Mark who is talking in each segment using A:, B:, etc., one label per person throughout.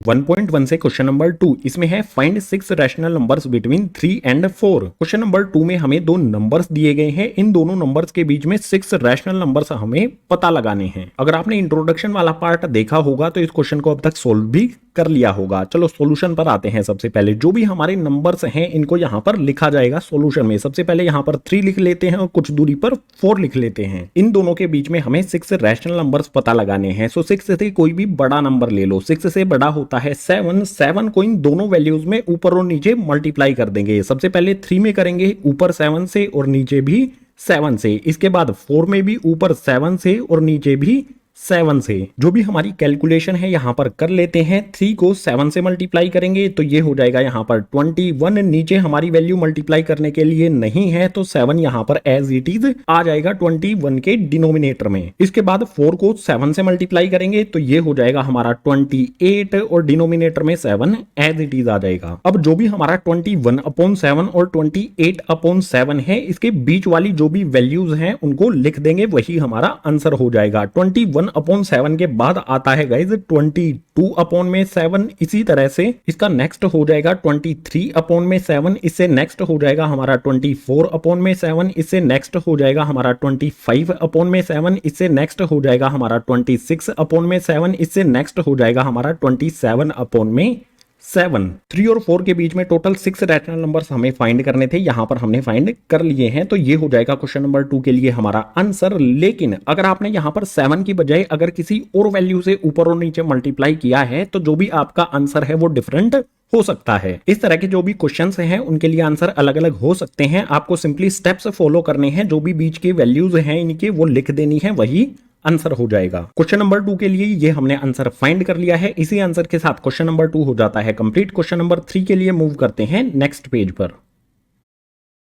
A: 1.1 से question number 2, इसमें है find 6 rational numbers between 3 and 4। Question number 2 में हमें दो नंबर्स दिए गए हैं, इन दोनों नंबर्स के बीच में 6 रैशनल नंबर्स हमें पता लगाने हैं। अगर आपने इंट्रोडक्शन वाला पार्ट देखा होगा तो इस क्वेश्चन को अब तक सोल्व भी कर लिया होगा। चलो सॉल्यूशन पर आते हैं। सबसे पहले जो भी हमारे नंबर्स हैं इनको यहां पर लिखा जाएगा सॉल्यूशन में। सबसे पहले यहां पर 3 लिख लेते हैं और कुछ दूरी पर 4 लिख लेते हैं। इन दोनों के बीच में हमें 6 रैशनल नंबर्स पता लगाने हैं। सो 6 से कोई भी बड़ा नंबर ले लो। 6 से बड़ा होता है 7। 7 को इन दोनों वैल्यूज में ऊपर और नीचे मल्टीप्लाई कर देंगे। सबसे पहले 3 में करेंगे ऊपर 7 से और नीचे भी 7 से। इसके बाद 4 में भी ऊपर 7 से और नीचे भी 7 से। जो भी हमारी कैलकुलेशन है यहां पर कर लेते हैं। 3 को 7 से मल्टीप्लाई करेंगे तो ये हो जाएगा यहां पर 21। नीचे हमारी वैल्यू मल्टीप्लाई करने के लिए नहीं है तो 7 यहां पर एज इट इज आ जाएगा 21 के डिनोमिनेटर में। इसके बाद 4 को 7 से मल्टीप्लाई करेंगे तो ये हो जाएगा हमारा 28 और डिनोमिनेटर में 7 एज इट इज आ जाएगा। अब जो भी हमारा 21/7 और 28/7 है, इसके बीच वाली जो भी वैल्यूज हैं उनको लिख देंगे, वही हमारा आंसर हो जाएगा। 21/7 के बाद आता है गाइज 22/7। इसी तरह से इसका नेक्स्ट हो जाएगा 23/7। इससे नेक्स्ट हो जाएगा हमारा 24/7। इससे नेक्स्ट हो जाएगा हमारा 25/7। इससे नेक्स्ट हो जाएगा हमारा 26/7। इससे नेक्स्ट हो जाएगा हमारा 27/7। 3 और 4 के बीच में टोटल 6 रैशनल नंबर्स हमें फाइंड करने थे, यहां पर हमने फाइंड कर लिए हैं। तो ये हो जाएगा क्वेश्चन नंबर 2 के लिए हमारा आंसर। लेकिन अगर आपने यहां पर 7 की बजाय अगर किसी और वैल्यू से ऊपर और नीचे मल्टीप्लाई किया है तो जो भी आपका आंसर है वो डिफरेंट हो सकता है। इस तरह के जो भी क्वेश्चंस हैं उनके लिए आंसर अलग अलग हो सकते हैं। आपको सिंपली स्टेप्स फॉलो करने हैं, जो भी बीच के वैल्यूज हैं इनके वो लिख देनी है, वही आंसर हो जाएगा। क्वेश्चन नंबर 2 के लिए ये हमने आंसर फाइंड कर लिया है। इसी आंसर के साथ क्वेश्चन नंबर 2 हो जाता है कंप्लीट। क्वेश्चन नंबर 3 के लिए मूव करते हैं नेक्स्ट पेज पर।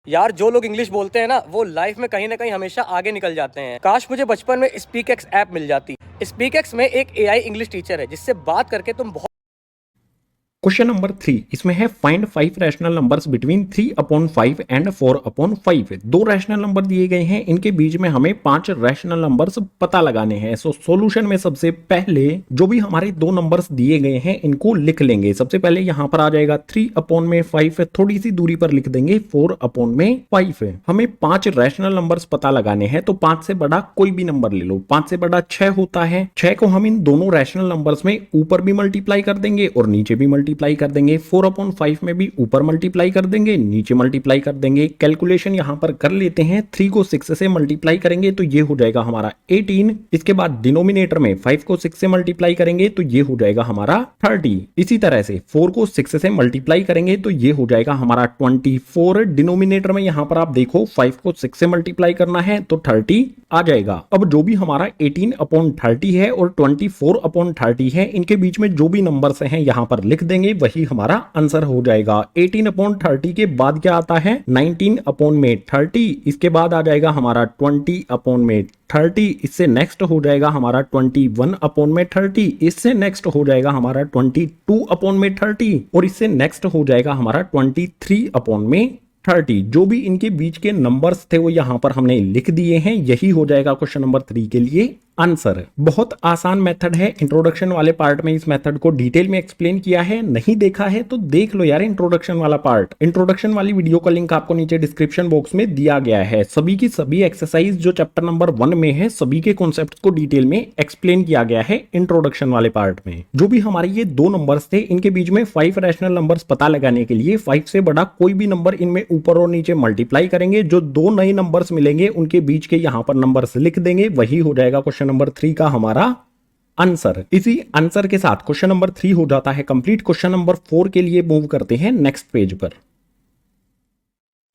B: यार जो लोग इंग्लिश बोलते हैं ना वो लाइफ में कहीं ना कहीं हमेशा आगे निकल जाते हैं। काश मुझे बचपन में स्पीकएक्स ऐप मिल जाती। स्पीकएक्स में एक एआई इंग्लिश टीचर है जिससे बात करके तुम बहुत।
A: क्वेश्चन नंबर 3, इसमें है find 5 rational numbers between 3/5 and 4/5। दो रैशनल नंबर दिए गए हैं, इनके बीच में हमें 5 रैशनल नंबर्स पता लगाने हैं। सो सॉल्यूशन में सबसे पहले जो भी हमारे दो नंबर्स दिए गए हैं इनको लिख लेंगे। सबसे पहले यहां पर आ जाएगा 3/5, थोड़ी सी दूरी पर लिख देंगे 4/5। हमें 5 रैशनल नंबर्स पता लगाने हैं, तो 5 से बड़ा कोई भी नंबर ले लो। 5 से बड़ा 6 होता है। 6 को हम इन दोनों रैशनल नंबर्स में ऊपर भी मल्टीप्लाई कर देंगे और नीचे भी मल्टीप्लाई कर देंगे। 4/5 में भी ऊपर मल्टीप्लाई कर देंगे, नीचे मल्टीप्लाई कर देंगे। कैलकुलेशन यहां पर कर लेते हैं। 3 को 6 से मल्टीप्लाई करेंगे तो ये हो जाएगा हमारा 18। इसके बाद डिनोमिनेटर में 5 को 6 से मल्टीप्लाई करेंगे तो ये हो जाएगा हमारा 30। इसी तरह से 4 को 6 से मल्टीप्लाई करेंगे तो ये हो जाएगा हमारा 24। डिनोमिनेटर में यहां पर आप देखो 5 को 6 से मल्टीप्लाई करना है तो 30 आ जाएगा। अब जो भी हमारा 18/30 है और 24/30 है, इनके बीच में जो भी नंबर्स हैं यहां पर लिख देंगे, वही हमारा आंसर हो जाएगा। 18/30 के बाद क्या आता है 19/30। इसके बाद आ जाएगा हमारा 20/30। इससे नेक्स्ट हो जाएगा हमारा 21/30। इससे नेक्स्ट हो जाएगा हमारा 22/30 और इससे नेक्स्ट हो जाएगा हमारा 23/30। जो भी इनके बीच के नंबर्स थे वो यहां पर हमने लिख दिए हैं। यही हो जाएगा क्वेश्चन नंबर 3 के लिए आंसर। बहुत आसान मेथड है। इंट्रोडक्शन वाले पार्ट में इस मेथड को डिटेल में एक्सप्लेन किया है, नहीं देखा है तो देख लो यार इंट्रोडक्शन वाला पार्ट। इंट्रोडक्शन वाली वीडियो का लिंक आपको नीचे डिस्क्रिप्शन बॉक्स में दिया गया है। सभी की सभी एक्सरसाइज जो चैप्टर नंबर 1 में है, सभी के कॉन्सेप्ट को डिटेल में एक्सप्लेन किया गया है इंट्रोडक्शन वाले पार्ट में। जो भी हमारे ये दो नंबर्स थे, इनके बीच में 5 रैशनल नंबर्स पता लगाने के लिए 5 से बड़ा कोई भी नंबर इनमें ऊपर और नीचे मल्टीप्लाई करेंगे। जो दो नए नंबर्स मिलेंगे उनके बीच के यहां पर नंबर्स लिख देंगे, वही हो जाएगा क्वेश्चन नंबर 3 का हमारा आंसर। इसी आंसर के साथ क्वेश्चन नंबर 3 हो जाता है कंप्लीट। क्वेश्चन नंबर 4 के लिए मूव करते हैं नेक्स्ट पेज पर।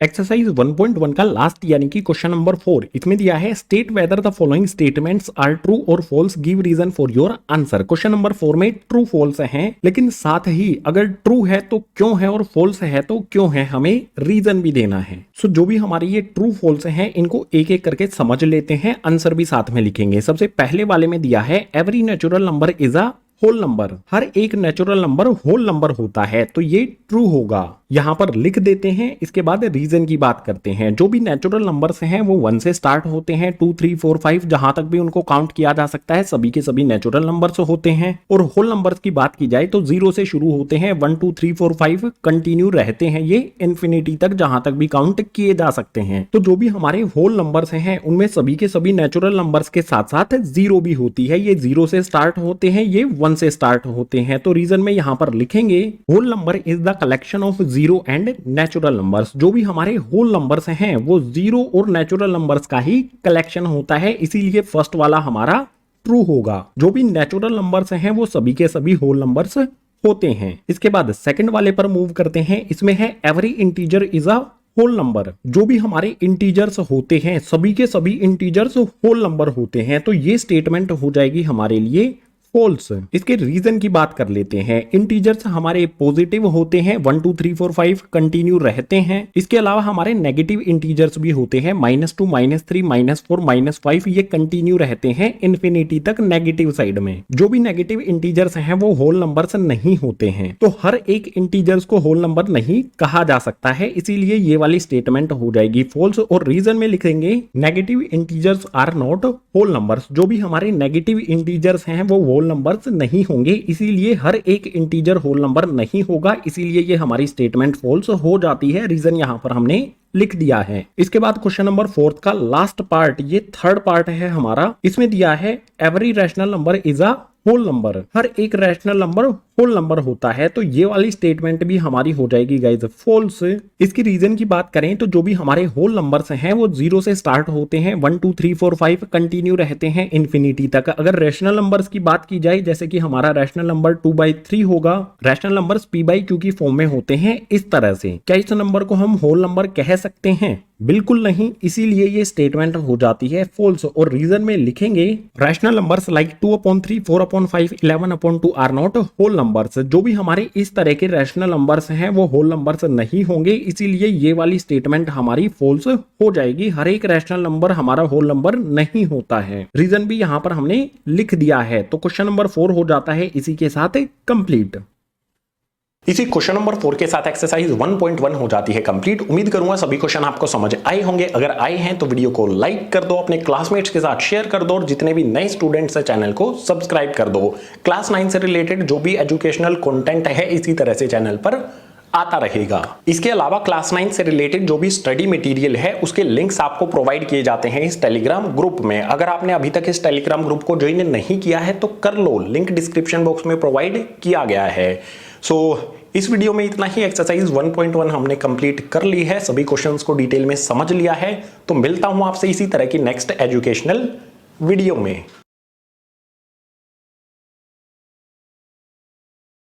A: एक्सरसाइज 1.1 का लास्ट यानी कि क्वेश्चन नंबर 4, इसमें दिया है state whether the following statements are true और false, give reason for your answer. Question number 4 में ट्रू फॉल्स हैं, लेकिन साथ ही अगर ट्रू है तो क्यों है और फॉल्स है तो क्यों है, हमें रीजन भी देना है। सो जो भी हमारे ये ट्रू फॉल्स हैं इनको एक एक करके समझ लेते हैं, आंसर भी साथ में लिखेंगे। सबसे पहले वाले में दिया है every natural number is a whole number. हर एक नेचुरल नंबर होल नंबर होता है, तो ये ट्रू होगा। यहाँ पर लिख देते हैं। इसके बाद रीजन की बात करते हैं। जो भी नेचुरल नंबर्स हैं वो 1 से स्टार्ट होते हैं, 2 3 4 5 जहां तक भी उनको काउंट किया जा सकता है सभी के सभी नेचुरल नंबर्स होते हैं। और होल नंबर्स की बात की जाए तो 0 से शुरू होते हैं, 1 2 3 4 5 कंटिन्यू रहते हैं ये इन्फिनिटी तक जहां तक भी काउंट किए जा सकते हैं। तो जो भी हमारे होल नंबर्स हैं उनमें सभी के सभी नेचुरल नंबर्स के साथ साथ 0 भी होती है। ये 0 से स्टार्ट होते हैं, ये 1 से स्टार्ट होते हैं। तो रीजन में यहां पर लिखेंगे whole number is the collection of 0 and natural numbers. जो भी हमारे होल नंबर्स हैं वो 0 और नेचुरल नंबर्स का ही कलेक्शन होता है, इसीलिए फर्स्ट वाला हमारा ट्रू होगा। जो भी नेचुरल नंबर्स हैं वो सभी के सभी होल नंबर्स होते हैं। इसके बाद सेकंड वाले पर मूव करते हैं। इसमें है every integer is a whole number. जो भी हमारे इंटीजर्स होते हैं सभी के सभी इंटीजर्स होल नंबर होते हैं। तो ये स्टेटमेंट हो जाएगी हमारे लिए फॉल्स। इसके रीजन की बात कर लेते हैं। इंटीजर्स हमारे पॉजिटिव होते हैं, 1 2 3 4 5 कंटिन्यू रहते हैं। इसके अलावा हमारे नेगेटिव इंटीजर्स भी होते हैं, -2 -3 -4 -5 ये कंटिन्यू रहते हैं इन्फिनिटी तक नेगेटिव साइड में। जो भी नेगेटिव इंटीजर्स हैं वो होल नंबर्स नहीं होते हैं। तो हर एक इंटीजर्स को होल नंबर नहीं कहा जा सकता है, इसीलिए ये वाली स्टेटमेंट हो जाएगी फॉल्स। और रीजन में लिखेंगे negative integers are not whole numbers. जो भी हमारे नेगेटिव इंटीजर्स हैं वो होल नंबर्स नहीं होंगे, इसीलिए हर एक इंटीजर होल नंबर नहीं होगा, इसीलिए ये हमारी स्टेटमेंट फॉल्स हो जाती है। रीजन यहां पर हमने लिख दिया है। इसके बाद क्वेश्चन नंबर 4 का लास्ट पार्ट, ये थर्ड पार्ट है हमारा। इसमें दिया है every rational number is a whole number. हर एक रैशनल नंबर होल नंबर होता है। तो ये वाली स्टेटमेंट भी हमारी हो जाएगी गाइस फॉल्स। इसकी रीजन की बात करें तो जो भी हमारे होल नंबर्स हैं वो 0 से स्टार्ट होते हैं, 1 2 3 4 5 कंटिन्यू रहते हैं इन्फिनिटी तक। अगर रैशनल नंबर्स की बात की जाए जैसे कि हमारा रैशनल नंबर 2/3 होगा। रैशनल नंबर्स p/q की फॉर्म में होते हैं इस तरह से। क्या इस नंबर को हम होल नंबर कह सकते हैं? बिल्कुल नहीं, इसीलिए ये स्टेटमेंट हो जाती है फॉल्स। और रीजन में लिखेंगे rational numbers like 2/3 4/5 11/2 are not whole numbers. जो भी हमारे इस तरह के रैशनल नंबर्स हैं वो होल नंबर्स नहीं होंगे, इसीलिए ये वाली स्टेटमेंट हमारी फॉल्स हो जाएगी। हर एक रैशनल नंबर हमारा होल नंबर नहीं होता है। रीजन भी यहां पर हमने लिख दिया है। तो क्वेश्चन नंबर 4 हो जाता है इसी के साथ कंप्लीट।
C: इसी क्वेश्चन नंबर 4 के साथ एक्सरसाइज 1.1 हो जाती है कंप्लीट। उम्मीद करूंगा सभी क्वेश्चन आपको समझ आए होंगे। अगर आए हैं तो वीडियो को लाइक कर दो, अपने क्लासमेट्स के साथ शेयर कर दो और जितने भी नए स्टूडेंट्स हैं चैनल को सब्सक्राइब कर दो। क्लास 9 से रिलेटेड जो भी एजुकेशनल कंटेंट है इसी तरह से चैनल पर आता रहेगा। इसके अलावा क्लास 9 से रिलेटेड जो भी स्टडी मटेरियल है उसके लिंक्स आपको प्रोवाइड किए जाते हैं इस टेलीग्राम ग्रुप में। अगर आपने अभी तक इस टेलीग्राम ग्रुप को ज्वाइन नहीं किया है तो कर लो, लिंक डिस्क्रिप्शन बॉक्स में प्रोवाइड किया गया है। इस वीडियो में इतना ही। एक्सरसाइज 1.1 हमने कंप्लीट कर ली है, सभी क्वेश्चंस को डिटेल में समझ लिया है। तो मिलता हूं आपसे इसी तरह की नेक्स्ट एजुकेशनल वीडियो में।